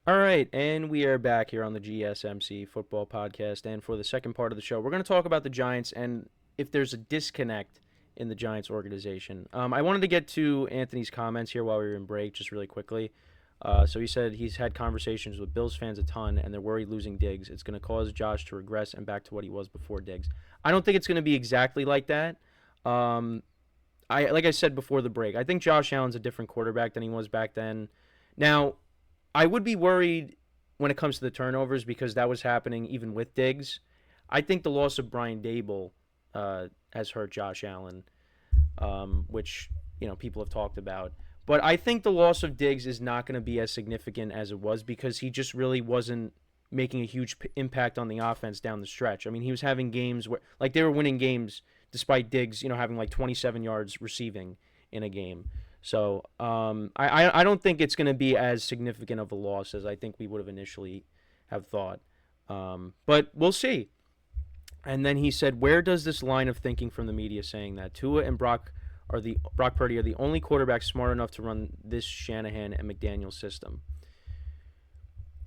All right, and we are back here on the GSMC Football Podcast. And for the second part of the show, we're going to talk about the Giants and if there's a disconnect in the Giants organization. I wanted to get to Anthony's comments here while we were in break, just really quickly. So he said he's had conversations with Bills fans a ton, and they're worried losing Diggs. It's going to cause Josh to regress and back to what he was before Diggs. I don't think it's going to be exactly like that. Like I said before the break, I think Josh Allen's a different quarterback than he was back then. Now, I would be worried when it comes to the turnovers because that was happening even with Diggs. I think the loss of Brian Dable has hurt Josh Allen, which people have talked about. But I think the loss of Diggs is not going to be as significant as it was because he just really wasn't making a huge impact on the offense down the stretch. I mean, he was having games where, like, they were winning games despite Diggs, having like 27 yards receiving in a game. So I don't think it's going to be as significant of a loss as I think we would have initially have thought. But we'll see. And then he said, where does this line of thinking from the media saying that Tua and Brock Purdy are the only quarterbacks smart enough to run this Shanahan and McDaniel system?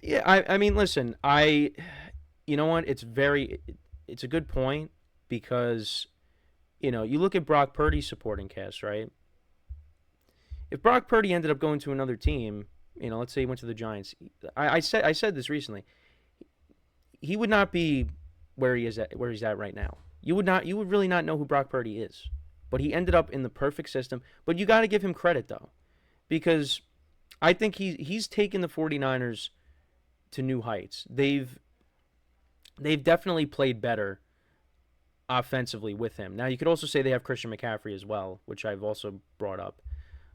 Yeah, I mean, listen, you know what? It's a good point because, you look at Brock Purdy's supporting cast, right? If Brock Purdy ended up going to another team, let's say he went to the Giants, I said this recently, he would not be where he's at right now. You would really not know who Brock Purdy is. But he ended up in the perfect system. But you got to give him credit though, because I think he's taken the 49ers to new heights. They've definitely played better offensively with him. Now you could also say they have Christian McCaffrey as well, which I've also brought up.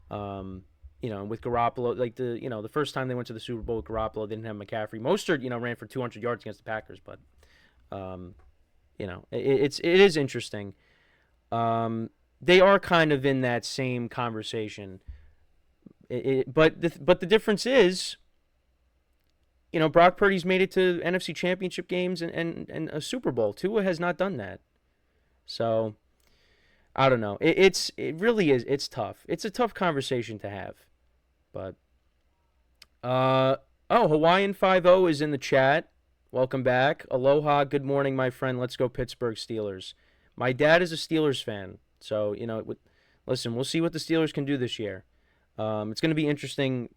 With Garoppolo, like the first time they went to the Super Bowl with Garoppolo, they didn't have McCaffrey. Mostert, ran for 200 yards against the Packers, but it is interesting. They are kind of in that same conversation. But the difference is, Brock Purdy's made it to NFC Championship games and a Super Bowl. Tua has not done that. So I don't know. It really is. It's tough. It's a tough conversation to have. But Hawaiian 5-0 is in the chat. Welcome back. Aloha. Good morning, my friend. Let's go Pittsburgh Steelers. My dad is a Steelers fan. So, listen, we'll see what the Steelers can do this year. It's going to be interesting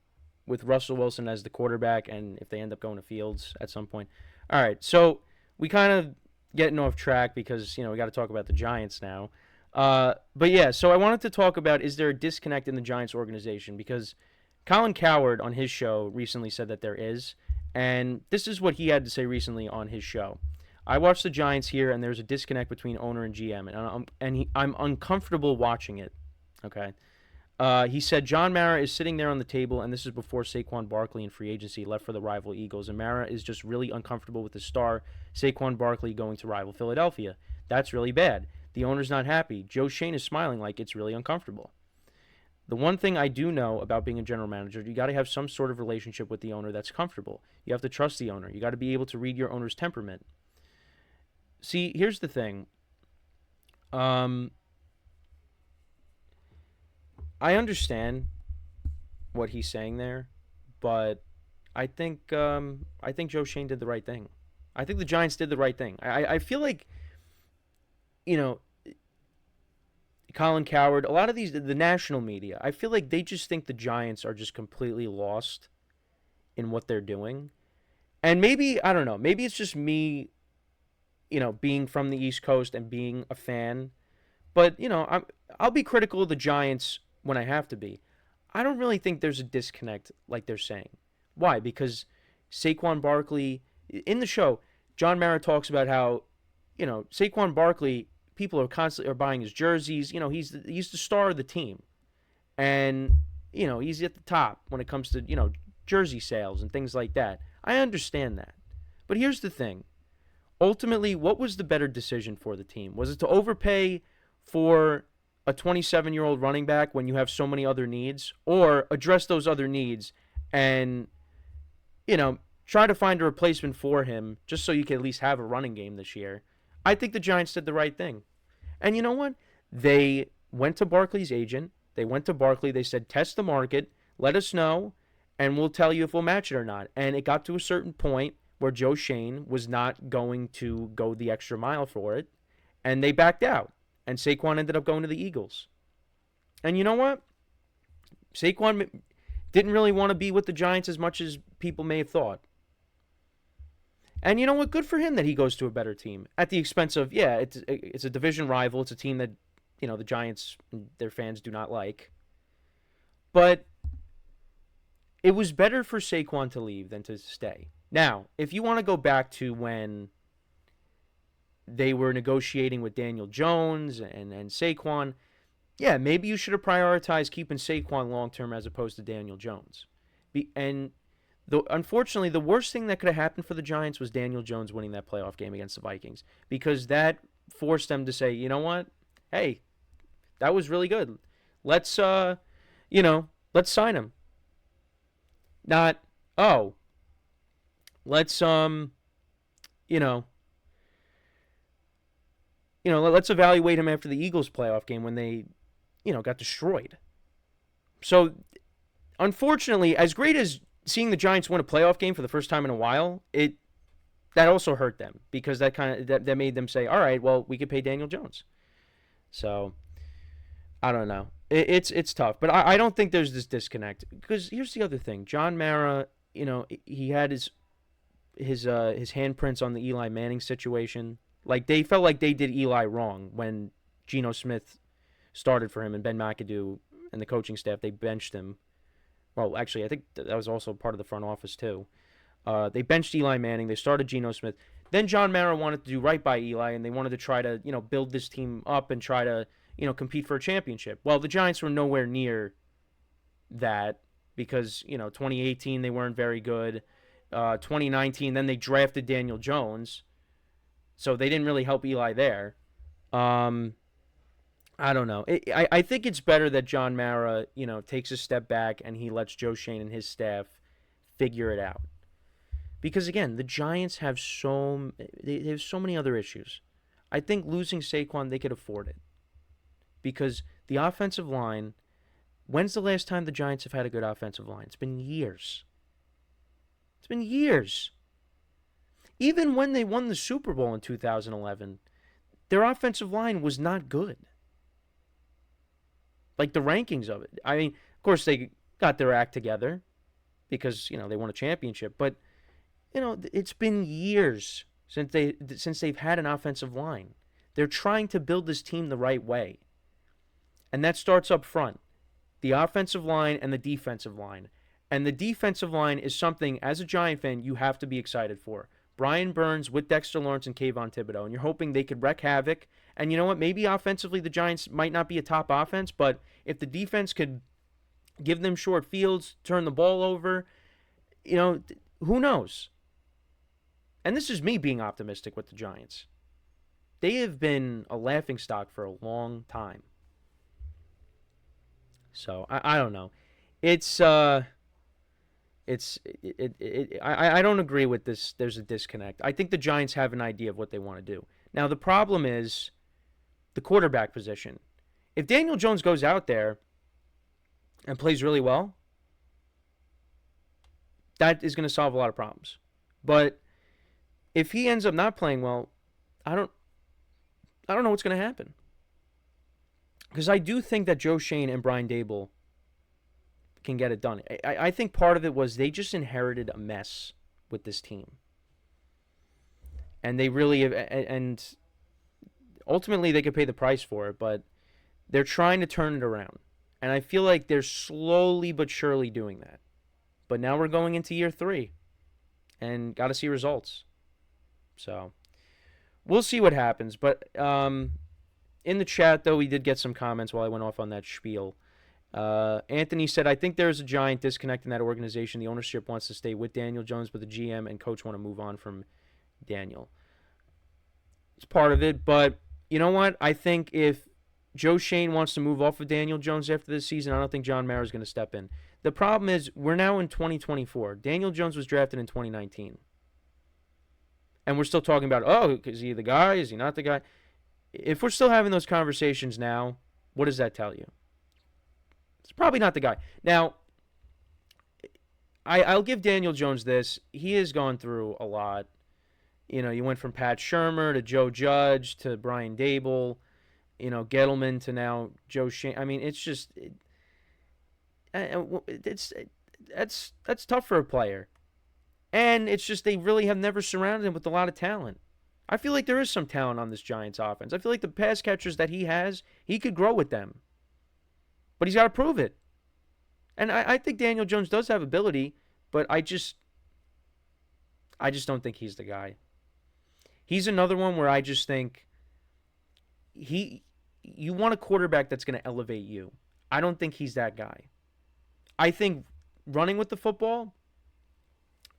with Russell Wilson as the quarterback and if they end up going to Fields at some point. All right. So we kind of getting off track because, we got to talk about the Giants now. But yeah, so I wanted to talk about, is there a disconnect in the Giants organization? Because Colin Cowherd on his show recently said that there is, and this is what he had to say recently on his show. I watched the Giants here, and there's a disconnect between owner and GM, and I'm uncomfortable watching it. Okay, he said John Mara is sitting there on the table, and this is before Saquon Barkley in free agency left for the rival Eagles, and Mara is just really uncomfortable with the star Saquon Barkley going to rival Philadelphia. That's really bad. The owner's not happy. Joe Schoen is smiling like it's really uncomfortable. The one thing I do know about being a general manager, you got to have some sort of relationship with the owner that's comfortable. You have to trust the owner. You got to be able to read your owner's temperament. See, here's the thing. I understand what he's saying there, but I think Joe Schoen did the right thing. I think the Giants did the right thing. I feel like, Colin Cowherd, a lot of the national media, I feel like they just think the Giants are just completely lost in what they're doing. And maybe, I don't know, maybe it's just me, being from the East Coast and being a fan. But, I'll be critical of the Giants when I have to be. I don't really think there's a disconnect like they're saying. Why? Because Saquon Barkley, in the show, John Mara talks about how, Saquon Barkley, people are constantly buying his jerseys. He's the star of the team. And, he's at the top when it comes to, jersey sales and things like that. I understand that. But here's the thing. Ultimately, what was the better decision for the team? Was it to overpay for a 27-year-old running back when you have so many other needs, or address those other needs and, try to find a replacement for him just so you can at least have a running game this year? I think the Giants did the right thing. And you know what? They went to Barkley's agent. They went to Barkley. They said, test the market. Let us know. and we'll tell you if we'll match it or not. And it got to a certain point where Joe Schoen was not going to go the extra mile for it, and they backed out. And Saquon ended up going to the Eagles. And you know what? Saquon didn't really want to be with the Giants as much as people may have thought. And you know what? Good for him that he goes to a better team at the expense of, it's a division rival. It's a team that, the Giants, their fans do not like. But it was better for Saquon to leave than to stay. Now, if you want to go back to when they were negotiating with Daniel Jones and Saquon, yeah, maybe you should have prioritized keeping Saquon long-term as opposed to Daniel Jones. Unfortunately, the worst thing that could have happened for the Giants was Daniel Jones winning that playoff game against the Vikings, because that forced them to say, you know what? Hey, that was really good. Let's sign him. Not, let's let's evaluate him after the Eagles playoff game when they, got destroyed. So, unfortunately, as great as seeing the Giants win a playoff game for the first time in a while, that also hurt them, because that made them say, all right, well, we could pay Daniel Jones. So, I don't know. It's tough, but I don't think there's this disconnect, because here's the other thing. John Mara, he had his handprints on the Eli Manning situation. Like, they felt like they did Eli wrong when Geno Smith started for him, and Ben McAdoo and the coaching staff, they benched him. Well, actually, I think that was also part of the front office, too. They benched Eli Manning. They started Geno Smith. Then John Mara wanted to do right by Eli, and they wanted to try to, build this team up and try to, compete for a championship. Well, the Giants were nowhere near that because, 2018, they weren't very good. 2019, then they drafted Daniel Jones. So they didn't really help Eli there. I don't know. I think it's better that John Mara, takes a step back and he lets Joe Schoen and his staff figure it out. Because, again, the Giants have they have so many other issues. I think losing Saquon, they could afford it. Because the offensive line, when's the last time the Giants have had a good offensive line? It's been years. It's been years. Even when they won the Super Bowl in 2011, their offensive line was not good. Like, the rankings of it. I mean, of course, they got their act together because, they won a championship. But, it's been years since they've had an offensive line. They're trying to build this team the right way. And that starts up front. The offensive line and the defensive line. And the defensive line is something, as a Giant fan, you have to be excited for. Brian Burns with Dexter Lawrence and Kayvon Thibodeau. And you're hoping they could wreak havoc. And you know what? Maybe offensively the Giants might not be a top offense, but if the defense could give them short fields, turn the ball over, who knows? And this is me being optimistic with the Giants. They have been a laughingstock for a long time. So, I don't know. I don't agree with this. There's a disconnect. I think the Giants have an idea of what they want to do. Now, the problem is the quarterback position. If Daniel Jones goes out there and plays really well, that is going to solve a lot of problems. But if he ends up not playing well, I don't know what's going to happen. Because I do think that Joe Schoen and Brian Daboll can get it done. I think part of it was they just inherited a mess with this team. And they really have, and ultimately they could pay the price for it, but they're trying to turn it around. And I feel like they're slowly but surely doing that. But now we're going into year 3 and got to see results. So we'll see what happens. But in the chat, though, we did get some comments while I went off on that spiel. Anthony said, I think there's a giant disconnect in that organization. The ownership wants to stay with Daniel Jones, but the GM and coach want to move on from Daniel. It's part of it, but you know what? I think if Joe Schoen wants to move off of Daniel Jones after this season, I don't think John Mara is going to step in. The problem is we're now in 2024. Daniel Jones was drafted in 2019. And we're still talking about, is he the guy? Is he not the guy? If we're still having those conversations now, what does that tell you? It's probably not the guy. Now, I'll give Daniel Jones this. He has gone through a lot. You went from Pat Shurmur to Joe Judge to Brian Dable, Gettleman to now Joe Schoen. I mean, it's just that's tough for a player. And it's just they really have never surrounded him with a lot of talent. I feel like there is some talent on this Giants offense. I feel like the pass catchers that he has, he could grow with them. But he's got to prove it. And I think Daniel Jones does have ability, but I just don't think he's the guy. He's another one where I just think you want a quarterback that's going to elevate you. I don't think he's that guy. I think running with the football,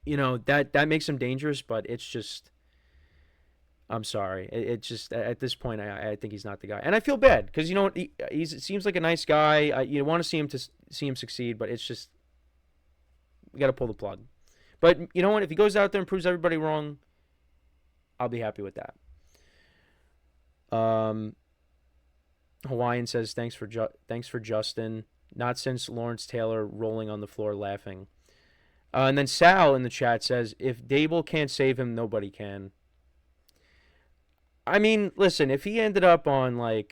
that makes him dangerous, but it's just, I'm sorry. It's just, at this point, I think he's not the guy. And I feel bad because, he seems like a nice guy. You want to see him succeed, but it's just, we got to pull the plug. But you know what? If he goes out there and proves everybody wrong, I'll be happy with that. Hawaiian says, thanks for Justin. Not since Lawrence Taylor rolling on the floor laughing. And then Sal in the chat says, if Dable can't save him, nobody can. I mean, listen, if he ended up on, I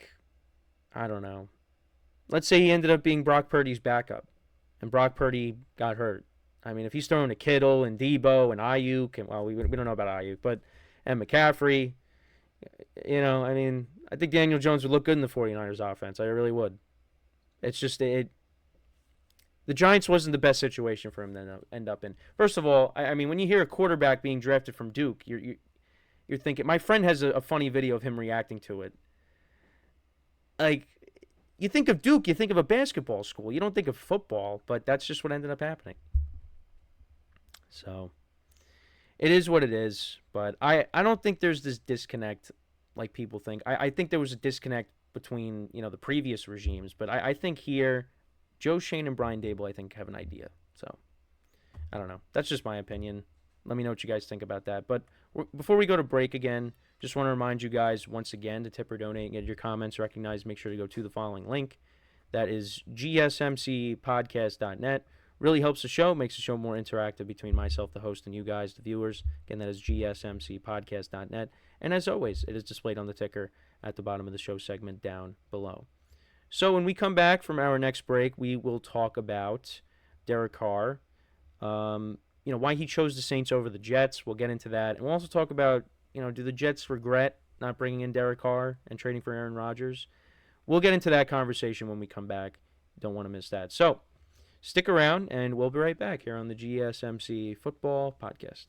don't know. Let's say he ended up being Brock Purdy's backup, and Brock Purdy got hurt. I mean, if he's throwing to Kittle and Debo and Ayuk, and, well, we don't know about Ayuk, and McCaffrey, I mean, I think Daniel Jones would look good in the 49ers offense. I really would. It's just, the Giants wasn't the best situation for him to end up in. First of all, I mean, when you hear a quarterback being drafted from Duke, you're thinking, my friend has a funny video of him reacting to it. You think of Duke, you think of a basketball school. You don't think of football, but that's just what ended up happening. So, it is what it is, but I don't think there's this disconnect like people think. I think there was a disconnect between, the previous regimes, but I think here, Joe Schoen and Brian Dable, I think, have an idea. So, I don't know. That's just my opinion. Let me know what you guys think about that. But before we go to break again, just want to remind you guys once again to tip or donate and get your comments recognized. Make sure to go to the following link. That is GSMCPodcast.net. Really helps the show, makes the show more interactive between myself, the host, and you guys, the viewers. Again, that is GSMCPodcast.net. And as always, it is displayed on the ticker at the bottom of the show segment down below. So when we come back from our next break, we will talk about Derek Carr, why he chose the Saints over the Jets. We'll get into that. And we'll also talk about, do the Jets regret not bringing in Derek Carr and trading for Aaron Rodgers? We'll get into that conversation when we come back. Don't want to miss that. So stick around, and we'll be right back here on the GSMC Football Podcast.